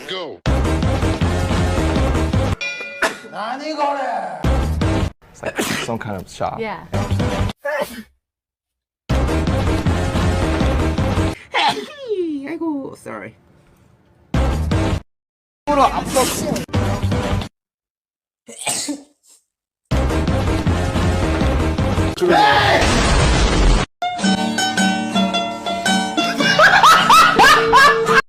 Go. It's like some kind of shop. Yeah. 아이고, sorry. 그러네.